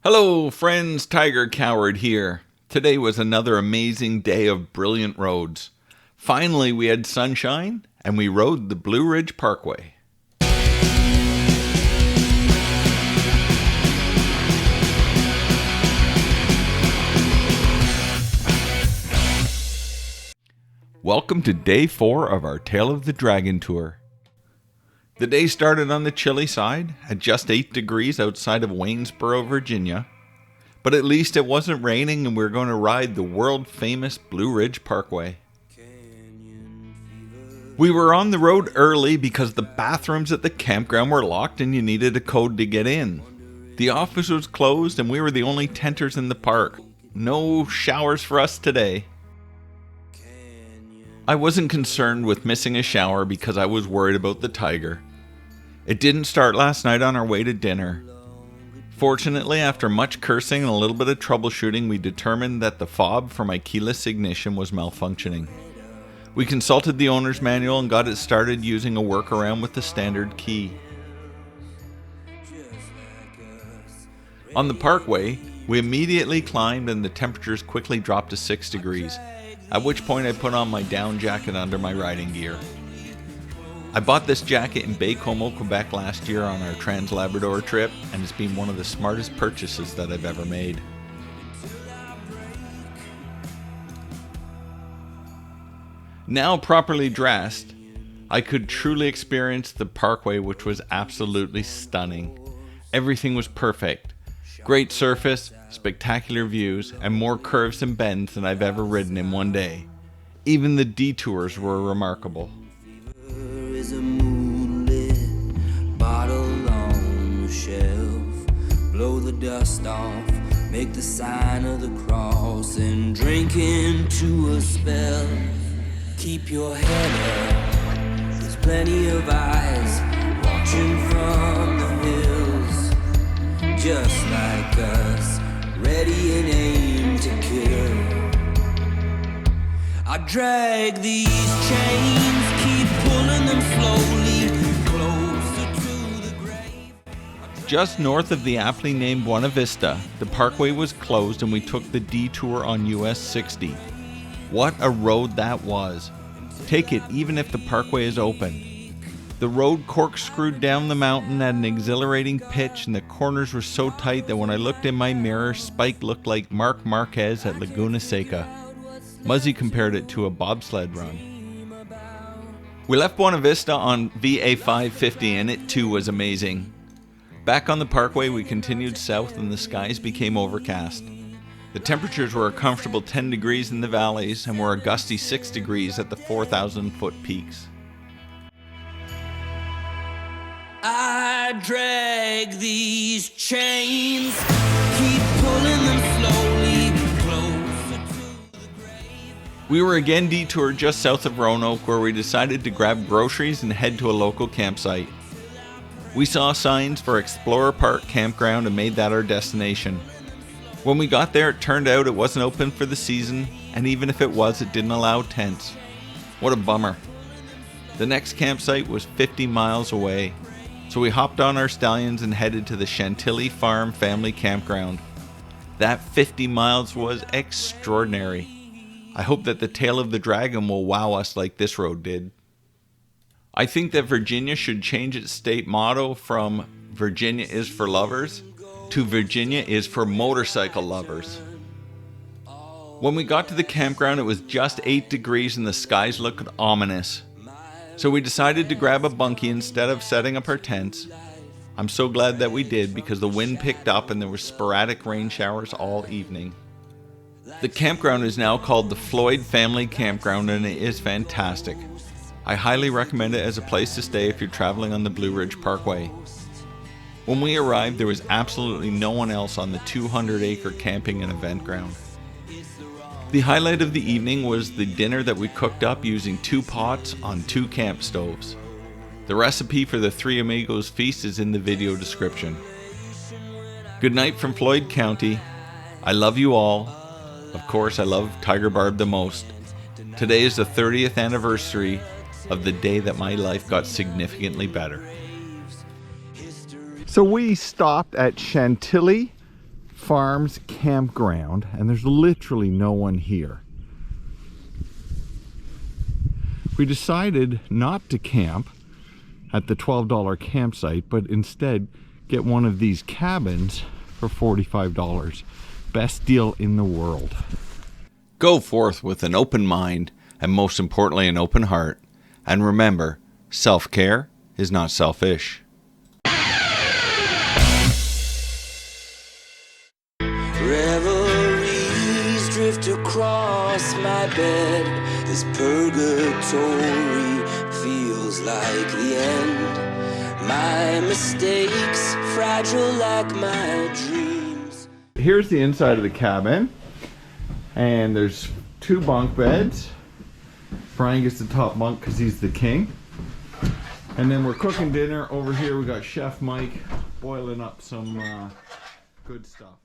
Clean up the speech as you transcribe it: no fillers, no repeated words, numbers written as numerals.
Hello friends, Tiger Coward here. Today was another amazing day of brilliant roads. Finally we had sunshine and we rode the Blue Ridge Parkway. Welcome to day 4 of our Tale of the Dragon tour. The day started on the chilly side, at just 8 degrees outside of Waynesboro, Virginia. But at least it wasn't raining and we were going to ride the world-famous Blue Ridge Parkway. We were on the road early because the bathrooms at the campground were locked and you needed a code to get in. The office was closed and we were the only tenters in the park. No showers for us today. I wasn't concerned with missing a shower because I was worried about the tiger. It didn't start last night on our way to dinner. Fortunately, after much cursing and a little bit of troubleshooting, we determined that the fob for my keyless ignition was malfunctioning. We consulted the owner's manual and got it started using a workaround with the standard key. On the parkway, we immediately climbed and the temperatures quickly dropped to 6 degrees. At which point I put on my down jacket under my riding gear. I bought this jacket in Baie-Comeau, Quebec last year on our Trans-Labrador trip, and it's been one of the smartest purchases that I've ever made. Now properly dressed, I could truly experience the parkway, which was absolutely stunning. Everything was perfect. Great surface, spectacular views, and more curves and bends than I've ever ridden in one day. Even the detours were remarkable. Is a moonlit bottle on the shelf. Blow the dust off, make the sign of the cross, and drink into a spell. Keep your head up, there's plenty of eyes watching from the hills. Just like us, ready and aim to kill. I drag these chains, keep pulling them slowly closer to the grave. Just north of the aptly named Buena Vista, the parkway was closed and we took the detour on US 60. What a road that was. Take it even if the parkway is open. The road corkscrewed down the mountain at an exhilarating pitch and the corners were so tight that when I looked in my mirror, Spike looked like Marc Marquez at Laguna Seca. Muzzy compared it to a bobsled run. We left Buena Vista on VA 550 and it too was amazing. Back on the parkway we continued south and the skies became overcast. The temperatures were a comfortable 10 degrees in the valleys and were a gusty 6 degrees at the 4,000 foot peaks. I drag these chains, keep pulling them slowly closer to the grave. We were again detoured just south of Roanoke where we decided to grab groceries and head to a local campsite. We saw signs for Explorer Park Campground and made that our destination. When we got there, it turned out it wasn't open for the season, and even if it was, it didn't allow tents. What a bummer. The next campsite was 50 miles away. So we hopped on our stallions and headed to the Chantilly Farm Family Campground. That 50 miles was extraordinary. I hope that the Tale of the Dragon will wow us like this road did. I think that Virginia should change its state motto from Virginia is for lovers to Virginia is for motorcycle lovers. When we got to the campground, it was just 8 degrees and the skies looked ominous. So we decided to grab a bunkie instead of setting up our tents. I'm so glad that we did because the wind picked up and there were sporadic rain showers all evening. The campground is now called the Floyd Family Campground and it is fantastic. I highly recommend it as a place to stay if you're traveling on the Blue Ridge Parkway. When we arrived, there was absolutely no one else on the 200-acre camping and event ground. The highlight of the evening was the dinner that we cooked up using 2 pots on 2 camp stoves. The recipe for the Three Amigos feast is in the video description. Good night from Floyd County. I love you all. Of course, I love Tiger Barb the most. Today is the 30th anniversary of the day that my life got significantly better. So we stopped at Chantilly Farms Campground, and there's literally no one here. We decided not to camp at the $12 campsite, but instead get one of these cabins for $45. Best deal in the world. Go forth with an open mind, and most importantly, an open heart. And remember, self-care is not selfish. Reveries drift across my bed. This purgatory feels like the end. My mistakes, fragile like my dreams. Here's the inside of the cabin, and there's 2 bunk beds. Brian gets the top bunk because he's the king. And then we're cooking dinner over here. We got Chef Mike boiling up some good stuff.